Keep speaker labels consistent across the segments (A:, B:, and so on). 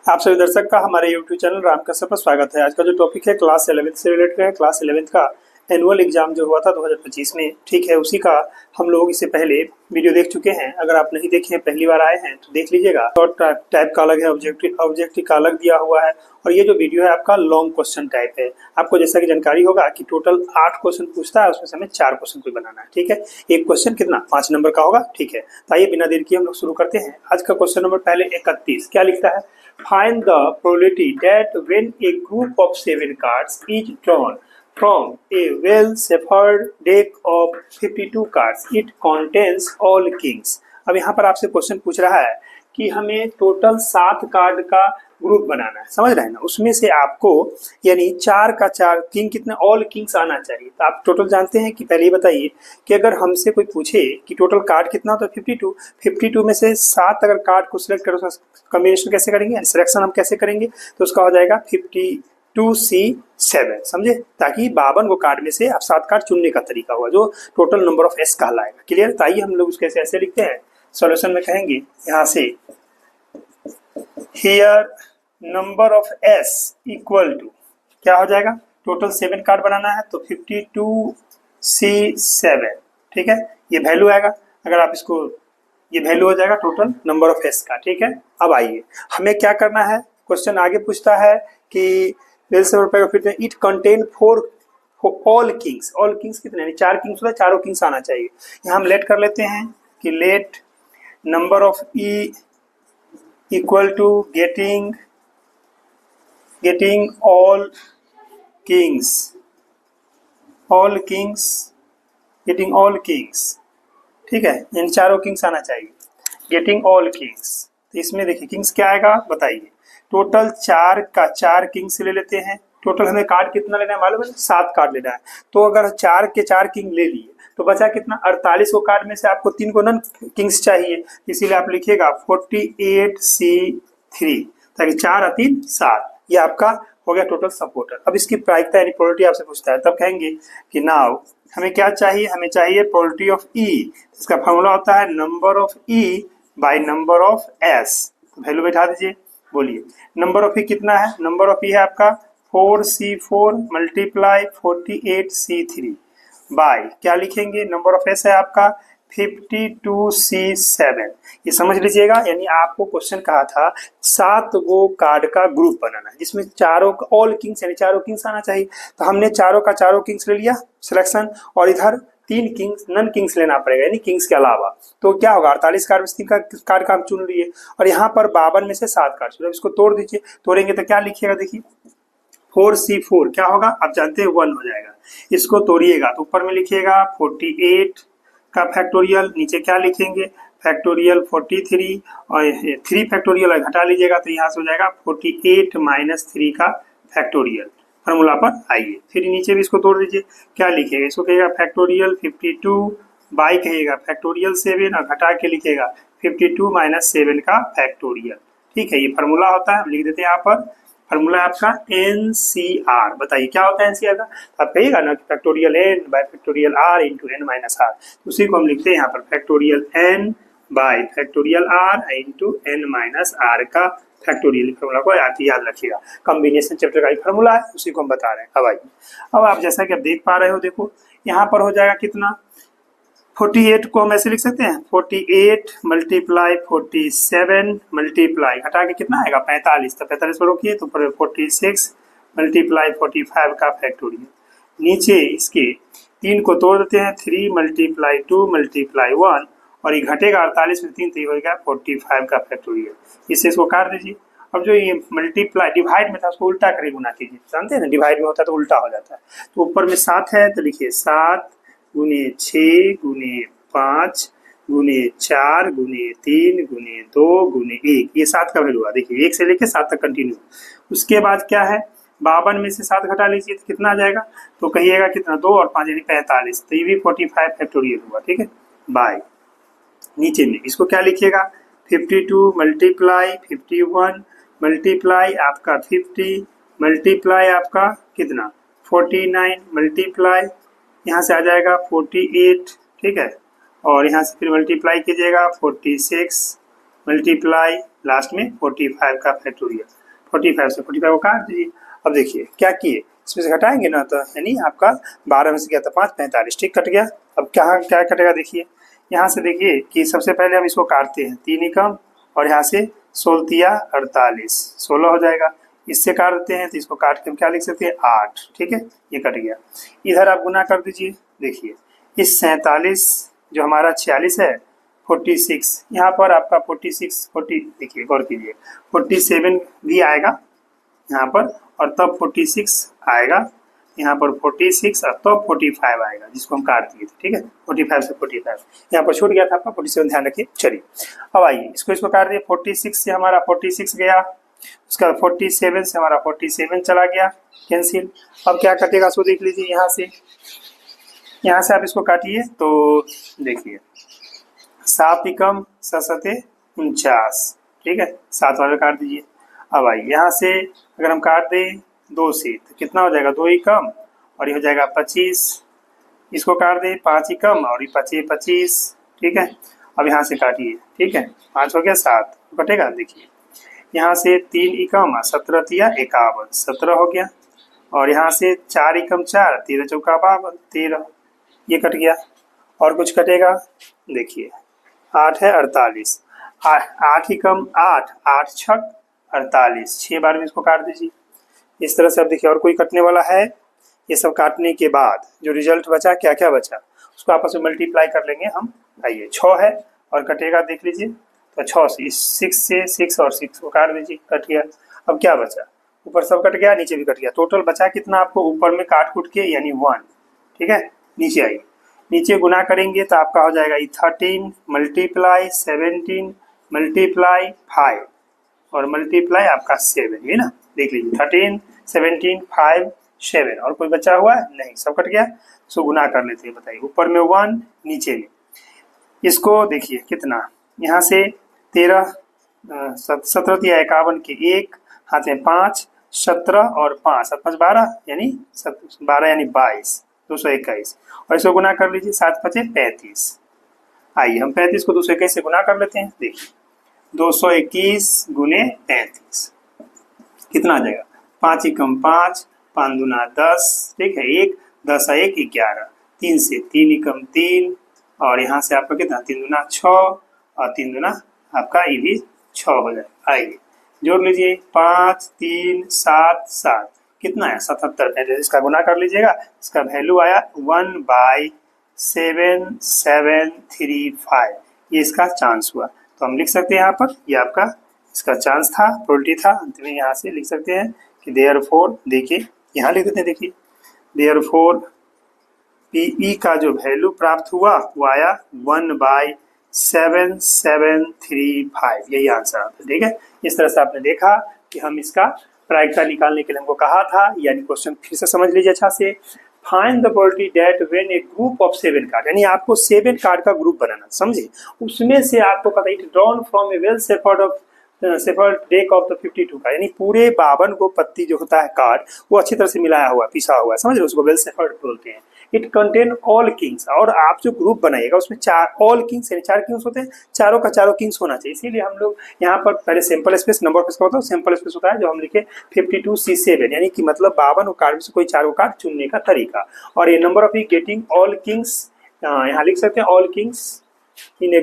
A: आप सभी दर्शक का हमारे YouTube चैनल राम कसर पर स्वागत है। आज का जो टॉपिक है क्लास 11th से रिलेटेड है। क्लास 11th का एनुअल एग्जाम जो हुआ था 2025 में, ठीक है, उसी का हम लोग इससे पहले वीडियो देख चुके हैं। अगर आप नहीं देखे हैं, पहली बार आए हैं तो देख लीजिएगा। शॉर्ट टाइप का अलग है, ऑब्जेक्टिव का अलग दिया हुआ है, और ये जो वीडियो है आपका लॉन्ग क्वेश्चन टाइप है। आपको जैसा कि जानकारी होगा कि टोटल 8 क्वेश्चन पूछता है, उसमें से हमें 4 क्वेश्चन को बनाना है, ठीक है। एक क्वेश्चन कितना 5 नंबर का होगा, ठीक है। तो आइए बिना देर किए हम लोग शुरू करते हैं। आज का क्वेश्चन नंबर पहले 31 क्या लिखता है? Find the probability that when a group of 7 cards is drawn from a well-shuffled deck of 52 cards, it contains all kings. अब यहाँ पर आपसे क्वेश्चन पूछ रहा है कि हमें टोटल 7 कार्ड का ग्रुप बनाना है, समझ रहे हैं ना। उसमें से आपको यानी 4 का 4 किंग, कितने ऑल किंग्स आना चाहिए। तो आप टोटल जानते हैं कि पहले ही बताइए कि अगर हमसे कोई पूछे कि टोटल कार्ड कितना, तो 52 में से 7 अगर कार्ड को सिलेक्ट करो, कॉम्बिनेशन कैसे करेंगे, सिलेक्शन हम कैसे करेंगे, तो उसका हो जाएगा 52C7, समझे। ताकि 52 को कार्ड में से आप 7 कार्ड चुनने का तरीका हुआ, जो टोटल नंबर ऑफ एस कहलाएगा। क्लियर? तो आइए हम लोग उसके ऐसे लिखते हैं। सॉल्यूशन में कहेंगे यहाँ से here number of s equal to क्या हो जाएगा, टोटल 7 कार्ड बनाना है तो 52C7, ठीक है। ये वैल्यू आएगा, अगर आप इसको, ये वैल्यू हो जाएगा टोटल नंबर ऑफ एस का, ठीक है। अब आइए हमें क्या करना है। क्वेश्चन आगे पूछता है कि it contain 4 all Kings. All Kings कितने, 4 किंग्स होता है, चारों किंग्स आना चाहिए। यहाँ हम लेट कर लेते हैं कि let number of e equal to getting all kings, ठीक है। इन चारों किंग्स आना चाहिए, गेटिंग ऑल किंग्स। तो इसमें देखिए किंग्स क्या आएगा बताइए। टोटल 4 का 4 किंग्स ले लेते हैं। टोटल हमें कार्ड कितना लेना है मालूम है, 7 कार्ड लेना है। तो अगर 4 के 4 किंग ले लिए तो बचा कितना, 48 को कार्ड में से आपको 3 को नन किंग्स चाहिए, इसीलिए आप लिखिएगा 48C3, ताकि 4 और 3 7। ये आपका हो गया टोटल सपोर्टर। अब इसकी प्रायिकता यानी प्रोबेबिलिटी आपसे पूछता है, तब कहेंगे कि नाउ हमें क्या चाहिए, हमें चाहिए प्रोबेबिलिटी ऑफ ई। इसका फॉर्मूला होता है number of E by number of S. Value बैठा दीजिए, बोलिए नंबर ऑफ ई कितना है। नंबर ऑफ ई है आपका 4C4 मल्टीप्लाई 48C3 बाय क्या लिखेंगे, नंबर ऑफ एस है आपका 52C7। ये समझ लीजिएगा, यानी आपको क्वेश्चन कहा था 7 गो कार्ड का ग्रुप बनाना है, जिसमें चारों ऑल किंग्स यानी चारों किंग्स आना चाहिए। तो हमने चारों का चारों किंग्स ले लिया सिलेक्शन, और इधर 3 किंग्स नन किंग्स लेना पड़ेगा, यानी किंग्स के अलावा। तो क्या होगा, 48 कार्ड में 3 कार्ड का हम चुन लिए, और यहाँ पर 52 में से 7 कार्ड चुन। इसको तोड़ दीजिए, तोड़ेंगे तो क्या लिखिएगा, देखिए 4C4 क्या होगा, आप जानते हैं 1 हो जाएगा। इसको तोड़िएगा तो ऊपर में लिखिएगा 48 का फैक्टोरियल, नीचे क्या लिखेंगे फैक्टोरियल 43, और 3 फैक्टोरियल घटा लीजिएगा तो यहाँ से हो जाएगा 48 माइनस 3 का फैक्टोरियल। फार्मूला पर आइए, फिर नीचे भी इसको तोड़ दीजिए, क्या लिखेगा, इसको कहेगा फैक्टोरियल 52 बाई कहेगा फैक्टोरियल 7, और घटा के लिखेगा 52 माइनस 7 का फैक्टोरियल, ठीक है। ये फार्मूला होता है, लिख देते हैं यहाँ पर। फार्मूला है आपका NCR। बताइए क्या होता है NCR का, आप कहिएगा ना factorial n bye factorial r into n minus r। उसी को हम लिखते हैं यहाँ पर factorial n bye factorial r into n minus r का फैक्टोरियल। फार्मूला को याद रखिएगा, कॉम्बिनेशन चैप्टर का ही फार्मूला है, उसी को हम बता रहे हैं। अब आइए, अब आप जैसा कि आप देख पा रहे हो, देखो यहाँ पर हो जाएगा कितना, 48 को हम ऐसे लिख सकते हैं 48 मल्टीप्लाई 47 मल्टीप्लाई घटा के कितना आएगा 45, तो 45 पर रोकिए तो 46 मल्टीप्लाई 45 का फैक्टोरियल। नीचे इसके 3 को तोड़ देते हैं, 3 मल्टीप्लाई 2 मल्टीप्लाई 1, और ये घटेगा 48 में 3 तो ये होगा 45 का फैक्टोरियल। इससे इसको काट दीजिए। अब जो ये मल्टीप्लाई डिवाइड में था उसको उल्टा करके गुना कीजिए, जानते हैं ना डिवाइड में होता है तो उल्टा हो जाता है। तो ऊपर में 7 है तो लिखिए 7 गुने 6 गुने 5 गुने 4 गुने 3 गुने 2 गुने 1, ये 7 का वैल्यू हुआ। देखिए 1 से लेके 7 तक कंटिन्यू। उसके बाद क्या है, 52 में से 7 घटा लीजिए तो कितना आ जाएगा, तो कहिएगा कितना, 2 और 5 यानी 45, तो ये भी 45 फैक्टोरियल हुआ, ठीक है। बाय नीचे में इसको क्या लिखिएगा 52 मल्टीप्लाई 51 मल्टीप्लाई आपका 50 मल्टीप्लाई आपका कितना 49 मल्टीप्लाई यहाँ से आ जाएगा 48, ठीक है। और यहाँ से फिर मल्टीप्लाई कीजिएगा 46 मल्टीप्लाई लास्ट में 45 का फैक्टोरियल, 45 से 45 को काट दीजिए। अब देखिए क्या किए, इसमें से घटाएंगे ना तो यानी आपका 12 में से गया तो 5, 45 ठीक कट गया। अब क्या कटेगा देखिए, यहाँ से देखिए कि सबसे पहले हम इसको काटते हैं 3 एकम और यहाँ से 16 तिया 48, 16 हो जाएगा। इससे काट देते हैं तो इसको काट के हम क्या लिख सकते हैं 8, ठीक है, ये कट गया। इधर आप गुना कर दीजिए, देखिए इस 47 जो हमारा 46 है 46, यहाँ पर आपका 46 देखिए गौर कीजिए 47 भी आएगा यहाँ पर और तब 46 आएगा यहाँ पर 46 और तब 45 आएगा जिसको हम काट दिए थे, ठीक है। 45 से 45 यहाँ पर छूट गया था आपका 47, ध्यान रखिए। चलिए अब आइए इसको काट दिए, 46 से हमारा 46 गया, उसका 47 से हमारा 47 चला गया कैंसिल। अब क्या कटेगा सो देख लीजिए, यहाँ से आप इसको काटिए तो देखिए 7 एकम 7 49, ठीक है, 7 वाले काट दीजिए। अब आइए यहाँ से अगर हम काट दें 2 से तो कितना हो जाएगा 2 एकम और ये हो जाएगा 25, इसको काट दें 5 एकम और ये 25, ठीक है। अब यहाँ से काटिए, ठीक है, 5 हो गया 7 कटेगा, देखिए यहाँ से 3 एकम 17 तिया 51, 17 हो गया और यहाँ से 4 एकम 4 13 चौका 52, 13 ये कट गया। और कुछ कटेगा देखिए 8 है 48, 8 एकम 8 8 छक 48, 6 बार में इसको काट दीजिए। इस तरह से अब देखिए और कोई कटने वाला है, ये सब काटने के बाद जो रिजल्ट बचा क्या क्या बचा उसको आपस में मल्टीप्लाई कर लेंगे हम। आइए 6 है और कटेगा देख लीजिए तो 6 से 6 से 6 और 6 को काट दीजिए, कट गया। अब क्या बचा, ऊपर सब कट गया नीचे भी कट गया, टोटल बचा कितना आपको ऊपर में काट कूट के यानी 1, ठीक है। नीचे आइए, नीचे गुना करेंगे तो आपका हो जाएगा 13 मल्टीप्लाई 17 मल्टीप्लाई 5 और मल्टीप्लाई आपका 7, ये ना देख लीजिए 13 17 5 7 और कोई बचा हुआ है नहीं, सब कट गया। सो गुना कर लेते हैं, बताइए ऊपर में 1 नीचे में, इसको देखिए कितना यहाँ से 13 17 तिया 51 के 1 हाथ में 5 17 और 5 7 5 12 यानी 12 यानी 22 221 और इसको गुना कर लीजिए 7 5 35। आइए हम 35 को 221 से गुना कर लेते हैं, देखिए 221 गुने 35 कितना आ जाएगा 5 एकम 5 5 दूना 10, ठीक है, 1 10 1 11, 3 से 3 एकम 3 और यहाँ से आपका कितना 3 दूना 6 और 3 दूना आपका ये भी 6 हो जाए। आइए जोड़ लीजिए 5 3 7 7 कितना है 77, इसका गुना कर लीजिएगा, इसका वैल्यू आया 1/7735, ये इसका चांस हुआ। तो हम लिख सकते हैं यहाँ पर ये आपका इसका चांस था, प्रोबेबिलिटी था। अंत में यहाँ से लिख सकते हैं कि देयरफॉर, देखिए यहाँ लिख देते हैं, देखिए देयरफॉर पीई का जो वैल्यू प्राप्त हुआ वो आया 1/7735, यही आंसर आता है, ठीक है। इस तरह से आपने देखा कि हम इसका प्रायिकता निकालने के लिए हमको कहा था, यानी क्वेश्चन फिर से समझ लीजिए अच्छा से। Find the probability that when A group of 7 card, यानी आपको 7 कार्ड का ग्रुप बनाना, समझे, उसमें से आपको पता है drawn from A well shepherd deck of the 52 का, यानी पूरे 52 को पत्ती जो होता है कार्ड वो अच्छी तरह से मिलाया हुआ पिसा हुआ, समझ रहे, उसको वेल सेफर्ड बोलते हैं। इट कंटेन ऑल किंग्स, और आप जो ग्रुप बनाइएगा उसमें 4 ऑल किंग्स यानी 4 किंग्स होते हैं, चारों का चारों किंग्स होना चाहिए। इसीलिए हम लोग यहाँ पर पहले simple space number of space का होता है, सिंपल स्पेस होता है जो हम लिखे 52C7, यानी कि मतलब 52 कार्ड में से कोई 4 कार्ड चुनने का तरीका। और ये number of getting all Kings, यहाँ लिख सकते हैं all kings in A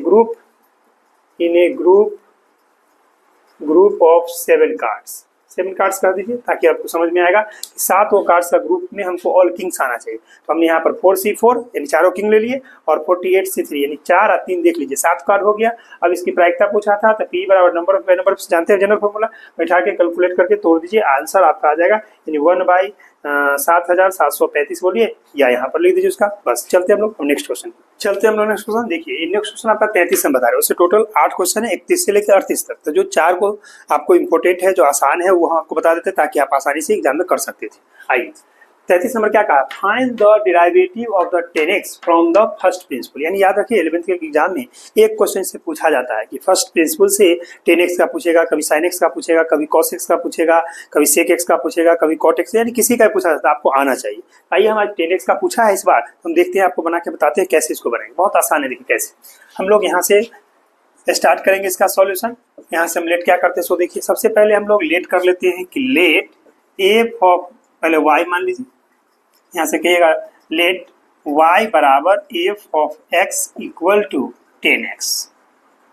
A: group of 7 cards, 7 cards कर दीजिए ताकि आपको समझ में आएगा कि 7 कार्ड्स का ग्रुप में हमको ऑल किंग्स आना चाहिए। तो हमने यहाँ पर 4C4 यानी चारों किंग ले लिए और 48C3 यानी 4 और 3 देख लीजिए, 7 कार्ड हो गया। अब इसकी प्रायिकता पूछा था तो P बराबर नंबर ऑफ जानते हैं जनरल फॉर्मूला, बैठा के कैलकुलेट करके तोड़ दीजिए, आंसर आपका आ जाएगा यानी 1/7735 बोलिए या यहाँ पर लिख दीजिए उसका। बस चलते हम लोग नेक्स्ट क्वेश्चन देखिए, नेक्स्ट क्वेश्चन आपका 33 हम बता रहे हैं, उससे टोटल 8 क्वेश्चन है 31 से लेकर 38 तक। तो जो 4 को आपको इंपॉर्टेंट है, जो आसान है, वो हम आपको बता देते हैं ताकि आप आसानी से एग्जाम में कर सकते थे। आइए 33 नंबर क्या कहा, find the derivative of the 10x from the first principle. यानी याद रखिए 11th के एग्जाम में एक क्वेश्चन से पूछा जाता है कि फर्स्ट प्रिंसिपल से 10x का पूछेगा, कभी sin x का पूछेगा, कभी cos x का पूछेगा, कभी sec x का पूछेगा, कभी cot x, यानी किसी का पूछा जाता है, आपको आना चाहिए। आइए हम आज 10x का पूछा है इस बार, हम देखते हैं आपको बना के बताते हैं कैसे इसको बनाएंगे। बहुत आसान है, देखिए कैसे हम लोग यहाँ से स्टार्ट करेंगे इसका सॉल्यूशन। यहाँ से हम लेट क्या करते हैं, सो देखिए सबसे पहले हम लोग लेट कर लेते हैं कि लेट एफ ऑफ, पहले y मान लीजिए, यहाँ से कहिएगा लेट y बराबर f of x equal to 10x।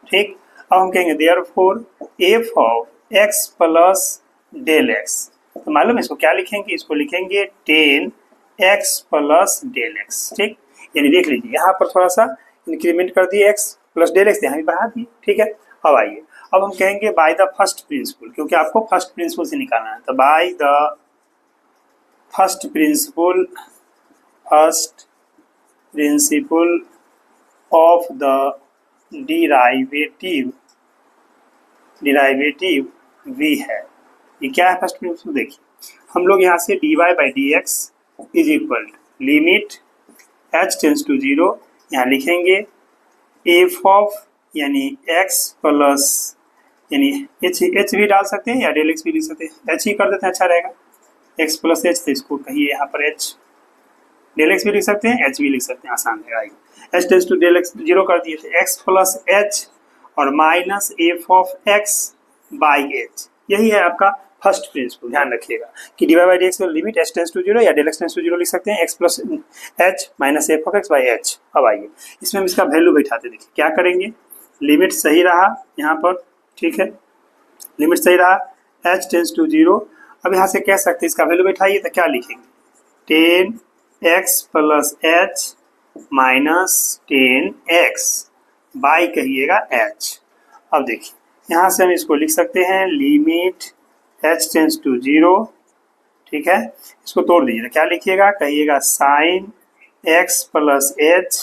A: ठीक, अब हम कहेंगे therefore f of x plus del x, तो मालूम है इसको क्या लिखेंगे, इसको लिखेंगे 10x प्लस डेल x। ठीक, यानी देख लीजिए यहाँ पर थोड़ा सा इंक्रीमेंट कर दिए x प्लस डेल x, यहाँ भी बढ़ा दिए। ठीक है, अब आइए अब हम कहेंगे बाय द फर्स्ट प्रिंसिपल, क्योंकि आपको फर्स्ट प्रिंसिपल से निकालना है, तो by the first principle of the derivative v है। ये क्या है फर्स्ट प्रिंसिपल, देखिए हम लोग यहाँ से dy by d x is equal limit h tends to 0, यहाँ लिखेंगे एफ ऑफ यानी x प्लस, यानी h भी डाल सकते हैं या डेल x भी लिख सकते हैं, h ही कर देते हैं अच्छा रहेगा, x प्लस h, तो इसको कहिए यहाँ पर h, डेल x भी लिख सकते हैं h भी लिख सकते हैं, आसान रहेगा। h tends to del x 0 कर दिए थे, x प्लस h और minus f of x by h, यही है आपका फर्स्ट प्रिंसिपल। ध्यान रखिएगा कि डी बाई डी एक्स में लिमिट h टेंस टू 0 या डेल x टेंस टू 0 लिख सकते हैं, x plus h minus f of x by h। अब आइए इसमें हम इसका वैल्यू बैठाते, देखिए क्या करेंगे, लिमिट सही रहा यहाँ पर, ठीक है लिमिट सही रहा h टेंस टू 0, अब यहाँ से कह सकते हैं इसका वैल्यू बैठाइए, तो क्या लिखेंगे 10x plus h minus 10x by कहिएगा h। अब देखिए यहाँ से हम इसको लिख सकते हैं लिमिट h टेंस टू 0, ठीक है, इसको तोड़ दीजिए, क्या लिखिएगा, कहिएगा sine x plus h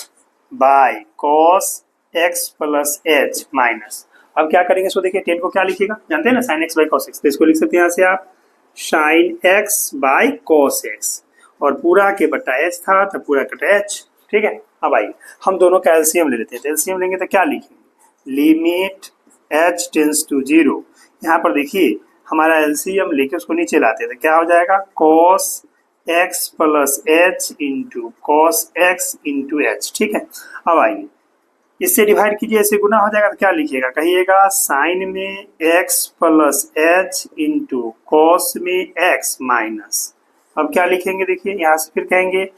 A: by cos x plus h minus, अब क्या करेंगे, इसको देखिए 10 को क्या लिखिएगा, जानते हैं ना sine x by cos x, तो इसको लिख सकते हैं यहाँ से आप sine x by cos x, और पूरा के बटा h था तो पूरा कटा h। ठीक है, अब आइए हम दोनों का एलसीएम ले लेते हैं, तो एलसीएम लेंगे तो क्या लिखेंगे, लिमिट h टेंस टू 0, यहाँ पर देखिए हमारा एलसीएम लेके उसको नीचे लाते हैं, तो क्या हो जाएगा cos x plus h into cos x into h। ठीक है, अब आइए इससे डिवाइड कीजिए, ऐसे गुना हो जाएगा, तो क्या लिखिएगा, कहिएगा साइन में x plus h into cos में x माइनस, अब क्या लिखेंगे, देखिए यहाँ से फिर कहेंगे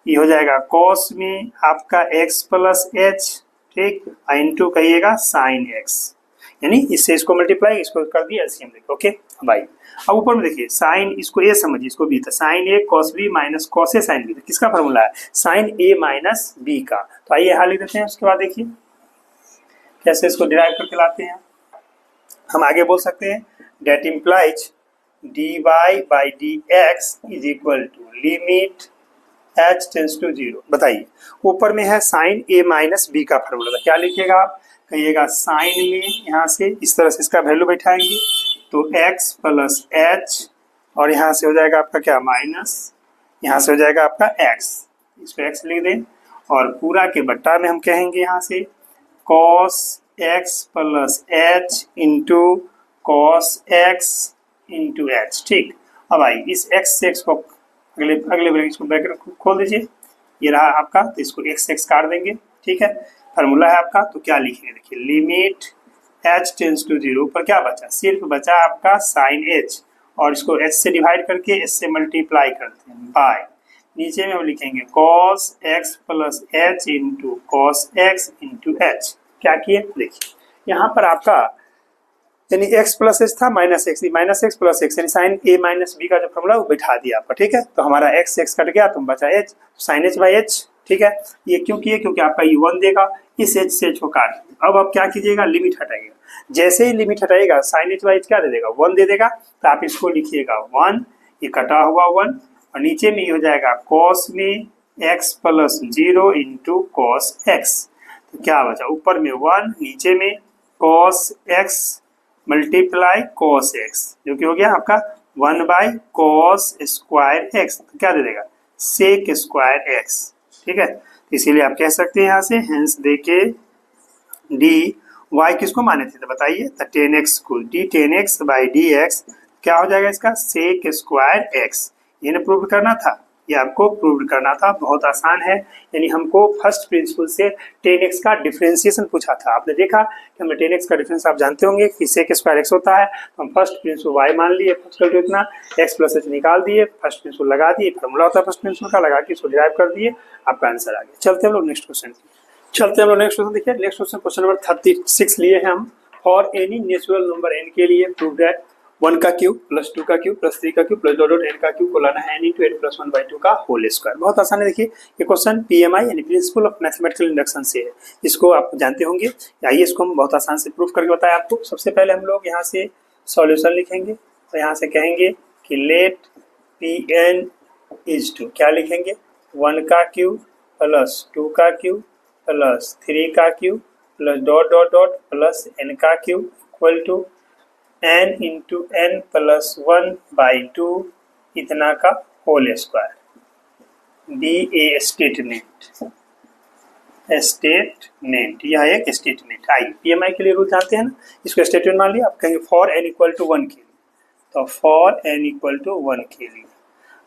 A: ये हो जाएगा कॉस में आपका x प्लस h, ठीक, इंटू कहिएगा साइन x, यानी इससे इसको मल्टीप्लाई, इसको कर दिया एलसीएम लेके। ओके, अब आइए अब ऊपर में देखिए साइन, इसको a समझिए, इसको b, था sine a cos b minus cos a sine b, किसका फॉर्मूला है, साइन a माइनस b का, तो आइए यहाँ लिख देते हैं। उसके बाद देखिए कैसे इसको डिराइव करके लाते हैं, हम आगे बोल सकते हैं that implies dy by d x is equal to limit h tends to 0। बताइए ऊपर में है साइन a माइनस b का फॉर्मूला, तो क्या लिखिएगा आप, कहिएगा साइन में यहाँ से इस तरह से इसका वैल्यू बैठाएंगे, तो x प्लस h और यहाँ से हो जाएगा आपका क्या माइनस, यहाँ से हो जाएगा आपका x, इसको x लिख दें, और पूरा के बट्टा में हम कहेंगे यहाँ से cos x plus h into cos x into h। ठीक, अब आइए इस x से x को अगले ब्रैकेट, इसको ब्रैकेट खोल दीजिए, ये रहा आपका, तो इसको x काट देंगे। ठीक है, फार्मूला है आपका, तो क्या लिखेंगे, देखिए लिमिट h टेंस टू 0, ऊपर क्या बचा, सिर्फ बचा आपका साइन h, और इसको h से डिवाइड करके h से मल्टीप्लाई करते हैं बाय, नीचे में हम लिखेंगे cos x plus h into cos x into h। क्या किए, देखिए यहाँ पर आपका यानी x प्लस h था माइनस x प्लस x, यानी साइन a माइनस b का जो फॉर्मूला वो बैठा दिया आपका। ठीक है, तो हमारा x कट गया, तो बचा h, sine h by h। ठीक है, ये क्यों किए, क्योंकि आपका ये 1 देगा, इस h से h को काट दिया। अब आप क्या कीजिएगा, लिमिट हटाइएगा, जैसे ही लिमिट हटाइएगा साइन h बाई h क्या दे देगा, 1 दे देगा, तो आप इसको लिखिएगा 1, ये कटा हुआ 1, और नीचे में ये हो जाएगा कॉस में x plus 0 into cos x, तो क्या बचा, ऊपर में 1, नीचे में cos x multiply cos x, जो कि हो गया आपका 1 बाई कॉस स्क्वायर x, तो क्या दे देगा, सेक स्क्वायर x। ठीक है, इसीलिए आप कह सकते हैं यहाँ से हेंस देके डी y किसको माने थे, तो बताइए, तो 10x को D 10x by d x क्या हो जाएगा, इसका सेक स्क्वायर x, ये प्रूव करना था। ये आपको प्रूव करना था, बहुत आसान है। यानी हमको फर्स्ट प्रिंसिपल से 10x का डिफरेंशिएशन पूछा था। आपने देखा कि हमने 10x का डिफरेंस आप जानते होंगे कि sec स्क्वायर x होता है, तो हम फर्स्ट प्रिंसिपल y मान लिए, फर्स्ट वैल्यू इतना, x प्लस h निकाल दिए, फर्स्ट प्रिंसिपल लगा दिए, फार्मूला होता है फर्स्ट प्रिंसिपल का, लगा के इसको डिराइव कर दिए, आपका आंसर आ गया। चलते हम लोग नेक्स्ट क्वेश्चन, नेक्स्ट क्वेश्चन देखिए। नेक्स्ट क्वेश्चन, क्वेश्चन नंबर 36 लिए हैं हम। For any natural number n के लिए प्रूव दैट 1 का क्यूब प्लस 2 का क्यूब प्लस 3 का cube plus dot dot n का क्यूब को लाना है n इंटू n प्लस 1/2 का होल स्क्वायर। बहुत आसान है। देखिए ये क्वेश्चन PMI यानी प्रिंसिपल ऑफ मैथमेटिकल इंडक्शन से है, इसको आप जानते होंगे। आइए इसको हम बहुत आसान से प्रूव करके बताएं आपको। सबसे पहले हम लोग यहाँ से सॉल्यूशन लिखेंगे, तो यहाँ से कहेंगे कि लेट Pn इज टू, क्या लिखेंगे, 1 का क्यूब प्लस 2 का क्यूब प्लस 3 का cube plus dot dot dot plus n का cube equal to n into n plus 1/2 इतना का whole square. Be a statement, statement यह एक स्टेटमेंट। आइए PMI के लिए रूल जानते हैं ना, इसको स्टेटमेंट मान लिया। आप कहेंगे फॉर n इक्वल टू 1 के लिए, तो फॉर n इक्वल टू 1 के लिए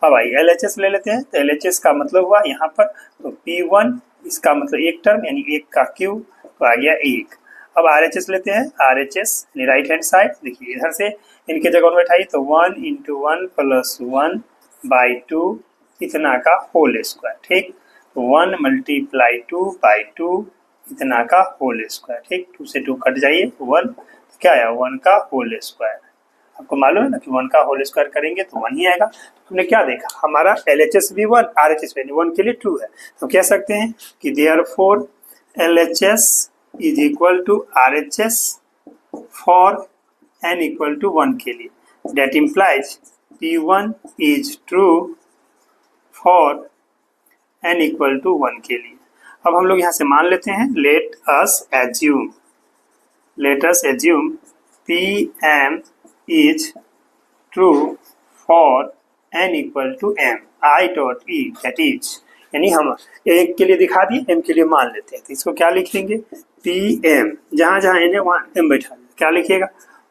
A: अब आइए LHS ले लेते हैं। तो LHS का मतलब हुआ यहाँ पर, तो P1 इसका मतलब एक टर्म यानी 1 का क्यूब, तो आ गया 1। अब RHS लेते हैं, RHS यानी राइट हैंड साइड, देखिए इधर से इनके जगह में बैठाइए, तो 1 इंटू 1 प्लस 1/2 इतना का होल स्क्वायर। ठीक, 1 मल्टीप्लाई 2/2 इतना का होल स्क्वायर। ठीक, 2 से 2 कट जाइए, 1 क्या आया, 1 का होल स्क्वायर। आपको मालूम है ना कि 1 का होल स्क्वायर करेंगे तो 1 ही आएगा। तो हमने क्या देखा, हमारा LHS भी 1, RHS भी 1 के लिए ट्रू है, तो कह सकते हैं कि therefore LHS is equal to RHS for n equal to 1 के लिए। That implies P1 is true for n equal to 1 के लिए। अब हम लोग यहाँ से मान लेते हैं, let us assume Pm is true for n equal to m I dot e, that is, यानी हम एक के लिए दिखा दिए, m के लिए मान लेते हैं, तो इसको क्या लिख लेंगे, Pm, जहाँ जहाँ n है वहाँ m बैठा दें। क्या लिखिएगा,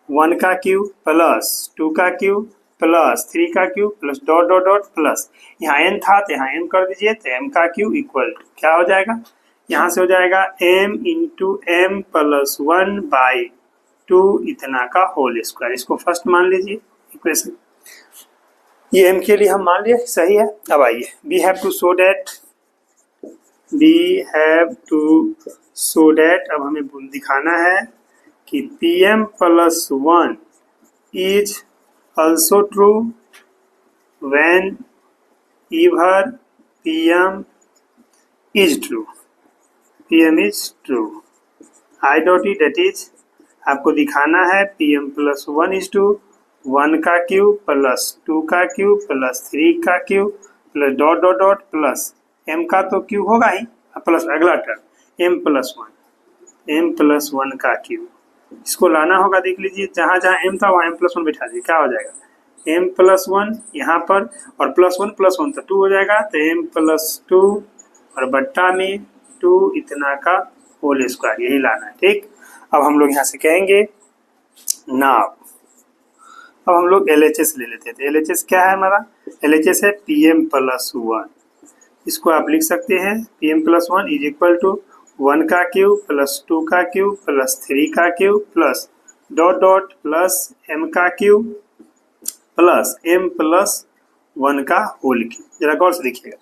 A: 1 का क्यूब प्लस 2 का क्यूब प्लस 3 का cube plus dot dot dot plus, यहाँ n था तो यहाँ m कर दीजिए, तो m का क्यूब इक्वल टू क्या हो जाएगा, यहाँ से हो जाएगा m इंटू m प्लस 1/2 इतना का होल स्क्वायर। इसको फर्स्ट मान लीजिए इक्वेशन, ये m के लिए हम मान लिए, सही है। अब आइए we have to show that, अब हमें दिखाना है कि Pm plus 1 is also true whenever Pm is true, Pm is true. I dot E, that is आपको दिखाना है Pm प्लस 1 इज टू 1 का क्यूब प्लस 2 का क्यूब प्लस 3 का cube plus dot dot dot plus m का तो cube होगा ही, plus अगला टर्म m प्लस 1 का क्यूब, इसको लाना होगा। देख लीजिए जहाँ जहाँ m था वहाँ m प्लस 1 बैठा दीजिए, क्या हो जाएगा, m प्लस 1 यहाँ पर और प्लस 1 तो 2 हो जाएगा, तो m प्लस 2 और बट्टा में 2 इतना का होल स्क्वायर, यही लाना है। ठीक, अब हम लोग यहाँ से कहेंगे नाउ, अब हम लोग LHS ले लेते हैं। तो LHS क्या है हमारा, LHS है Pm प्लस 1, इसको आप लिख सकते हैं Pm plus 1 is equal to 1 का क्यूब प्लस 2 का क्यूब प्लस 3 का cube plus dot dot plus m का क्यूब प्लस m प्लस 1 का होल क्यूब। जरा गौर से देखिएगा,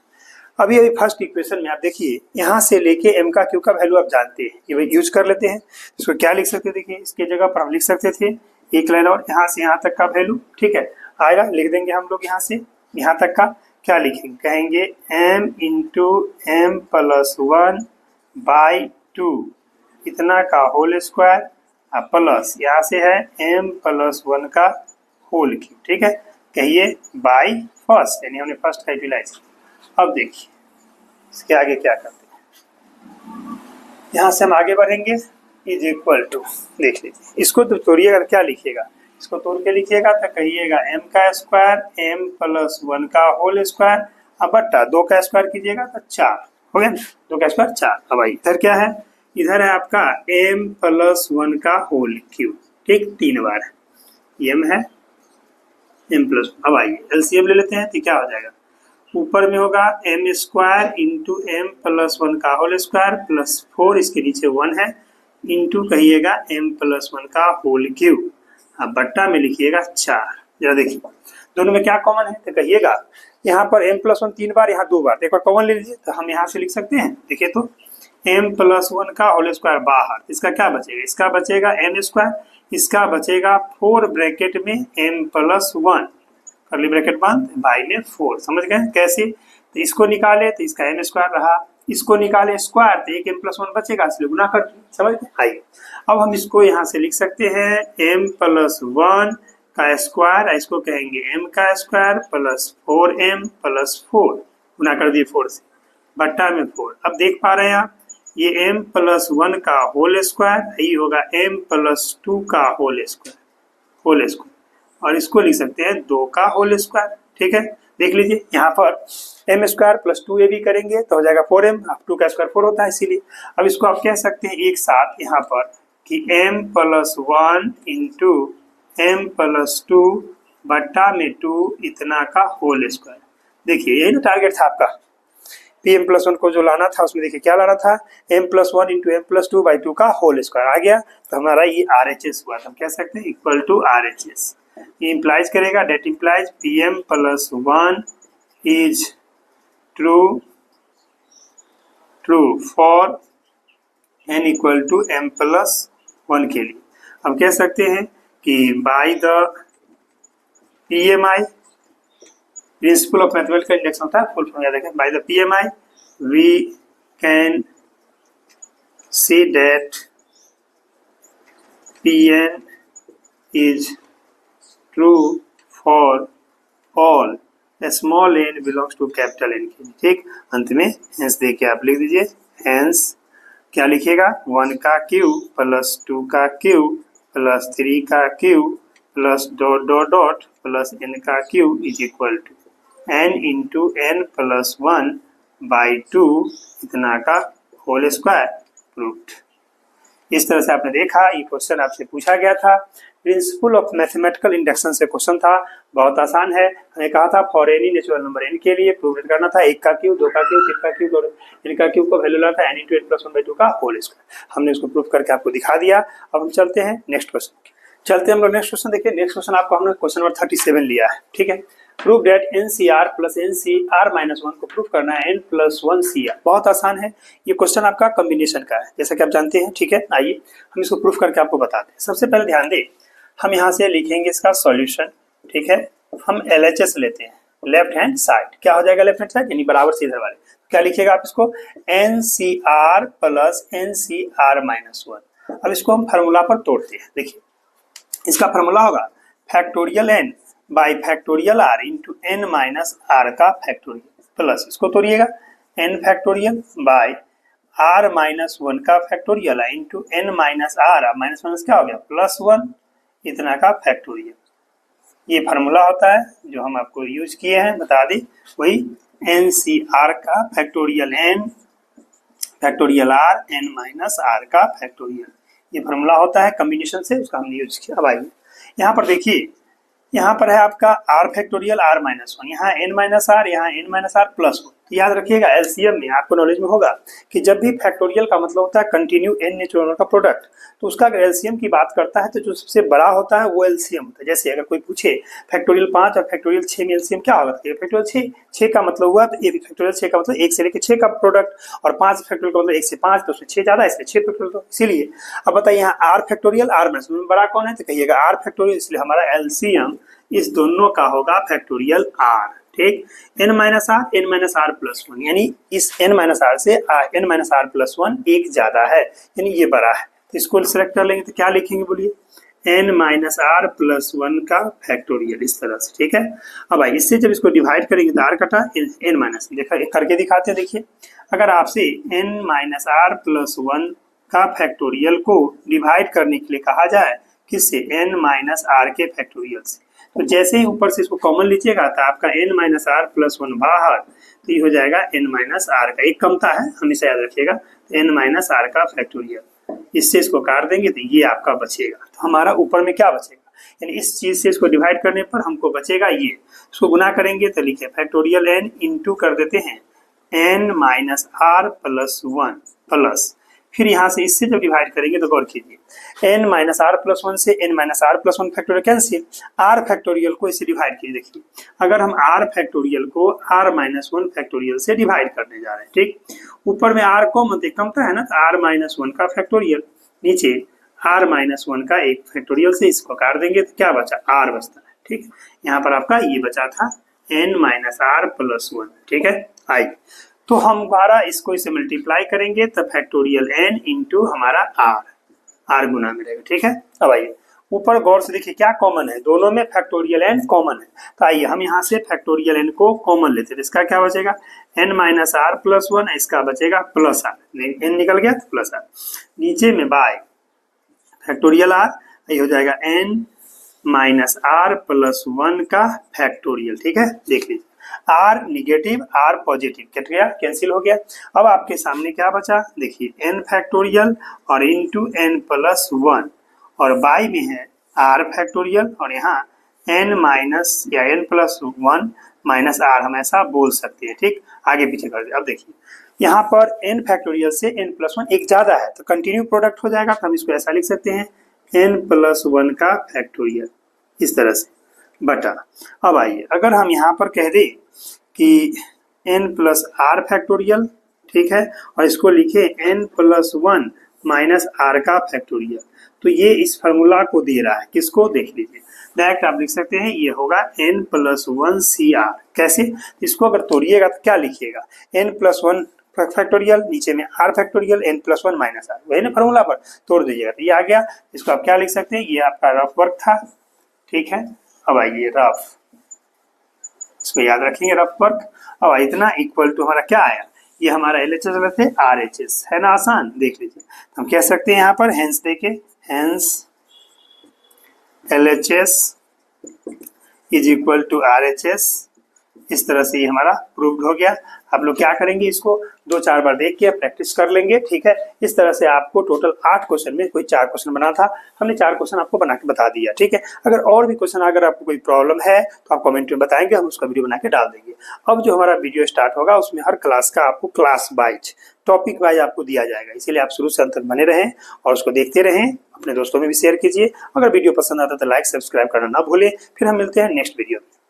A: अभी फर्स्ट इक्वेशन में आप देखिए यहाँ से लेके m का क्यूब का वैल्यू आप जानते हैं, ये यूज कर लेते हैं। इसको क्या लिख सकते थे, देखिए इसके जगह पर हम लिख सकते थे एक लाइन और यहाँ से यहाँ तक का वैल्यू, ठीक है आएगा, लिख देंगे हम लोग यहाँ से यहाँ तक का, क्या लिखेंगे, कहेंगे m इंटू m प्लस 1/2 इतना का होल स्क्वायर प्लस यहाँ से है m प्लस 1 का होल क्यूब। ठीक है, कहिए बाई फर्स्ट, यानी हमने फर्स्ट का यूटिलाइज किया। अब देखिए इसके आगे क्या करते हैं, यहाँ से हम आगे बढ़ेंगे, इज इक्वल टू, देख लीजिए इसको तो तोड़िएगा, क्या लिखिएगा, इसको तोड़ के लिखिएगा तो कहिएगा m का स्क्वायर m प्लस 1 का होल स्क्वायर, अब बट्टा 2 का स्क्वायर कीजिएगा तो 4 हो गया, 2 का स्क्वायर 4। अब भाई इधर क्या है, इधर है आपका m प्लस 1 का होल क्यूब, ठीक 3 बार m है m प्लस। अब आइए LCM ले लेते हैं, तो क्या हो जाएगा, ऊपर में होगा m square into m plus 1 का होल स्क्वायर प्लस 4, इसके नीचे 1 है, इंटू कहिएगा एम प्लस 1 का होल क्यूब, अब बट्टा में लिखिएगा 4। जरा देखिए दोनों में क्या कॉमन है तो कहिएगा, यहाँ पर m प्लस 1 3 बार, यहाँ 2 बार, तो एक बार कॉमन ले लीजिए, तो हम यहाँ से लिख सकते हैं। देखिए तो m प्लस 1 का होल स्क्वायर बाहर, इसका क्या बचेगा, इसका बचेगा m स्क्वायर, इसका बचेगा 4 ब्रैकेट में m प्लस 1 करली ब्रैकेट बंद बाई में 4। समझ गए कैसे, तो इसको निकाले तो इसका m स्क्वायर रहा, इसको निकाले स्क्वायर तो एक m प्लस 1 बचेगा, इसलिए गुना कर दिए। समझ गए, आइए अब हम इसको यहाँ से लिख सकते हैं m प्लस 1 का स्क्वायर, इसको कहेंगे m का स्क्वायर प्लस 4m प्लस 4, गुना कर दिए 4 से, बट्टा में 4। अब देख पा रहे हैं आप, ये m प्लस 1 का होल स्क्वायर, यही होगा m प्लस 2 का होल स्क्वायर, और इसको लिख सकते हैं 2 का होल स्क्वायर। ठीक है, देख लीजिए यहाँ पर m स्क्वायर प्लस 2ab करेंगे तो हो जाएगा 4m, अब 2 का स्क्वायर 4 होता है इसीलिए। अब इसको आप कह सकते हैं एक साथ यहाँ पर कि m plus 1 into m plus 2 बट्टा में 2 इतना का होल स्क्वायर। देखिए यही ना टारगेट था आपका, m प्लस 1 को जो लाना था उसमें देखिए क्या लाना था, m plus 1 into m plus 2 by 2 का होल स्क्वायर आ गया, तो हमारा ये RHS हुआ, तो हम कह सकते हैं इक्वल टू RHS। ये इम्प्लाइज करेगा, that implies pm plus 1 is true for n equal to m plus 1 के लिए। हम कह सकते हैं कि by the PMI, principle of mathematical index होता है, फुल फॉर्म याद रखें, by the PMI we can see that Pn is true for all small n belongs to capital N के लिए। ठीक, अंत में हेंस दे के आप लिख दीजिए, हेंस क्या लिखिएगा, 1 का क्यूब प्लस 2 का क्यूब प्लस 3 का cube plus dot dot dot plus n का cube is equal to n into n plus 1 by 2 इतना का होल स्क्वायर प्रूव्ड। इस तरह से आपने देखा, ये क्वेश्चन आपसे पूछा गया था, प्रिंसिपल ऑफ मैथमेटिकल इंडक्शन से क्वेश्चन था, बहुत आसान है। हमें कहा था for any natural number n के लिए प्रूव करना था 1 का क्यूब 2 का क्यूब 3 का क्यूब और n का क्यूब को वैल्यू लाना था n into n plus 1 by 2 का होल स्क्वायर। हमने उसको प्रूव करके आपको दिखा दिया। अब हम चलते हैं नेक्स्ट क्वेश्चन, चलते हैं हम लोग नेक्स्ट क्वेश्चन। देखिए नेक्स्ट क्वेश्चन आपको हमने क्वेश्चन नंबर 37 लिया है। ठीक है, prove that NCR plus NCR minus 1 को प्रूव करना है n प्लस 1 CR। बहुत आसान है, ये क्वेश्चन आपका कॉम्बिनेशन का है जैसा कि आप जानते हैं। ठीक है, आइए हम इसको प्रूव करके आपको बताते हैं। सबसे पहले ध्यान दें, हम यहाँ से लिखेंगे इसका सॉल्यूशन। ठीक है, हम LHS लेते हैं, लेफ्ट हैंड साइड। क्या हो जाएगा लेफ्ट हैंड साइड, यानी बराबर से इधर वाले। क्या लिखिएगा आप इसको, NCR प्लस NCR माइनस 1। अब इसको हम फार्मूला पर तोड़ते हैं। देखिए इसका फार्मूला होगा factorial n by factorial r into n minus r का फैक्टोरियल प्लस, इसको तोड़िएगा n factorial by r minus 1 का factorial into n minus r, minus minus क्या हो गया प्लस 1 इतना का फैक्टोरियल। ये फार्मूला होता है जो हम आपको यूज किए हैं, बता दी वही NCR का factorial n factorial r n minus r का फैक्टोरियल, ये फार्मूला होता है कॉम्बिनेशन से, उसका हमने यूज किया। अब आइए यहाँ पर देखिए, यहाँ पर है आपका r फैक्टोरियल r माइनस 1, यहाँ n माइनस r, यहाँ n माइनस r प्लस 1। तो याद रखिएगा एलसीएम में आपको नॉलेज में होगा कि जब भी फैक्टोरियल का मतलब होता है कंटिन्यू n नेचुरल नंबर का प्रोडक्ट, तो उसका अगर एलसीएम की बात करता है तो जो सबसे बड़ा होता है वो एलसीएम होता है। जैसे अगर कोई पूछे फैक्टोरियल 5 और फैक्टोरियल 6 में एलसीएम क्या होगा, तो फैक्टोरियल 6 का मतलब हुआ, तो ए फैक्टोरियल 6 का मतलब 1 से लेकर 6 का प्रोडक्ट, और 5 फैक्टोरियल का मतलब 1 से 5, तो उसमें 6 ज्यादा है इसलिए 6 फैक्टोरियल। तो इसीलिए अब बताइए यहाँ r फैक्टोरियल r माइनस में बड़ा कौन है, तो कहिएगा r फैक्टोरियल, इसलिए हमारा एलसीएम इस दोनों का होगा फैक्टोरियल r। ठीक, n माइनस r प्लस 1, यानी इस n माइनस r से n माइनस r प्लस 1 एक ज्यादा है, यानी ये बड़ा है। तो इसको सिलेक्ट कर लेंगे तो क्या लिखेंगे बोलिए, n माइनस r प्लस 1 का फैक्टोरियल, इस तरह से। ठीक है, अब आइए इससे जब इसको डिवाइड करेंगे तो r कटा n माइनस, देखा करके दिखाते हैं। देखिए अगर आपसे n माइनस r प्लस 1 का फैक्टोरियल को डिवाइड करने के लिए कहा जाए किससे, n माइनस r के फैक्टोरियल से, तो जैसे ही ऊपर से इसको कॉमन लीजिएगा तो आपका n माइनस r प्लस 1 बाहर, तो ये हो जाएगा n माइनस r का, एक कमता है हमेशा याद रखिएगा, n माइनस r का फैक्टोरियल। इससे इसको काट देंगे तो ये आपका बचेगा। तो हमारा ऊपर में क्या बचेगा, यानी इस चीज से इसको डिवाइड करने पर हमको बचेगा ये, इसको गुना करेंगे तो लिखे फैक्टोरियल n इंटू कर देते हैं n minus r plus 1 plus, फिर यहाँ से इससे जब डिवाइड करेंगे तो गौर कीजिए n माइनस आर प्लस 1 से n minus r plus 1 factorial cancel, r factorial को इससे डिवाइड कीजिए। देखिए अगर हम r फैक्टोरियल को r माइनस 1 फैक्टोरियल से डिवाइड करने जा रहे हैं, ठीक, ऊपर में r कॉमन कमता है ना, r माइनस 1 का फैक्टोरियल, नीचे r माइनस 1 का एक फैक्टोरियल से इसको काट देंगे तो क्या बचा, r बचता है। ठीक, यहाँ पर आपका ये बचा था n माइनस आर प्लस 1। ठीक है, आई तो हम हमारा इसको इसे मल्टीप्लाई करेंगे तब फैक्टोरियल n इंटू हमारा r गुना में रहेगा। ठीक है, अब आइए ऊपर गौर से देखिए क्या कॉमन है, दोनों में फैक्टोरियल n कॉमन है, तो आइए हम यहाँ से फैक्टोरियल n को कॉमन लेते हैं। इसका क्या बचेगा n माइनस आर प्लस 1, इसका बचेगा प्लस r, n निकल गया तो प्लस r, नीचे में बाय फैक्टोरियल r, ये हो जाएगा n माइनस आर प्लस 1 का फैक्टोरियल। ठीक है, देख लीजिए r negative r positive cut गया, कैंसिल हो गया। अब आपके सामने क्या बचा, देखिए n फैक्टोरियल और इंटू n प्लस 1 और बाई में है r फैक्टोरियल और यहाँ n माइनस या n प्लस 1 माइनस r, हम ऐसा बोल सकते हैं। ठीक, आगे पीछे कर दे। अब देखिए यहाँ पर n फैक्टोरियल से n प्लस 1 एक ज्यादा है तो कंटिन्यू प्रोडक्ट हो जाएगा, तो हम इसको ऐसा लिख सकते हैं n प्लस 1 का फैक्टोरियल, इस तरह से बटा। अब आइए अगर हम यहाँ पर कह दें कि n प्लस आर फैक्टोरियल, ठीक है, और इसको लिखे n प्लस 1 माइनस आर का फैक्टोरियल, तो ये इस फार्मूला को दे रहा है, किसको, देख लीजिए डायरेक्ट आप लिख सकते हैं ये होगा n प्लस 1 सी आर। कैसे, इसको अगर तोड़िएगा तो क्या लिखिएगा n प्लस 1 फैक्टोरियल, नीचे में r factorial n plus 1 minus r, वही ना फार्मूला पर तोड़ दीजिएगा तो ये आ गया। इसको आप क्या लिख सकते हैं, ये आपका रफ वर्क था। ठीक है, अब आइए रफ, इसको याद रखेंगे रफ वर्क। अब इतना इक्वल टू हमारा क्या आया, ये हमारा LHS वाले थे RHS, है ना आसान, देख लीजिए हम कह सकते हैं यहाँ पर हेंस देके hence LHS is equal to RHS, इस तरह से ये हमारा प्रूव्ड हो गया। आप लोग क्या करेंगे, इसको 2-4 बार देख के प्रैक्टिस कर लेंगे। ठीक है, इस तरह से आपको टोटल 8 क्वेश्चन में कोई 4 क्वेश्चन बना था, हमने 4 क्वेश्चन आपको बना के बता दिया। ठीक है, अगर और भी क्वेश्चन अगर आपको कोई प्रॉब्लम है तो आप कमेंट में बताएंगे, हम उसका वीडियो बना के डाल देंगे। अब जो हमारा वीडियो स्टार्ट होगा उसमें हर क्लास का आपको क्लास वाइज टॉपिक वाइज आपको दिया जाएगा, इसीलिए आप शुरू से अंत तक बने रहें और उसको देखते रहें, अपने दोस्तों में भी शेयर कीजिए। अगर वीडियो पसंद आता है तो लाइक सब्सक्राइब करना ना भूलें। फिर हम मिलते हैं नेक्स्ट वीडियो में।